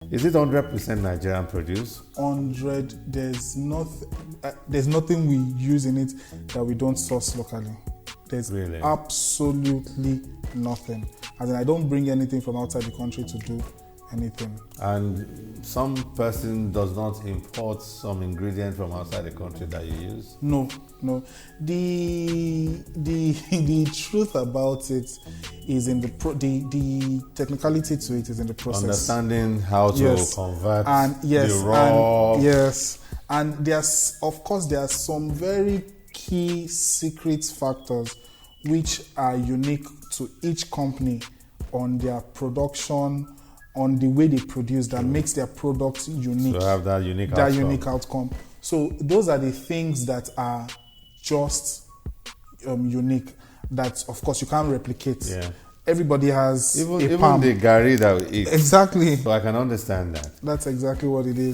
Is it 100% Nigerian produce? 100. There's nothing we use in it that we don't source locally. There's Really? absolutely nothing. As in, I don't bring anything from outside the country to do anything. And some person does not import some ingredient from outside the country that you use? No. The truth about it is in the technicality to it is in the process. Understanding how to convert the raw. And there's, of course, there are some very key secret factors which are unique to each company on their production, on the way they produce, that makes their products unique. So have that unique outcome. So those are the things that are just unique, that of course you can't replicate. Yeah. Everybody has even palm. The gari that we eat. Exactly. So I can understand that. That's exactly what it is.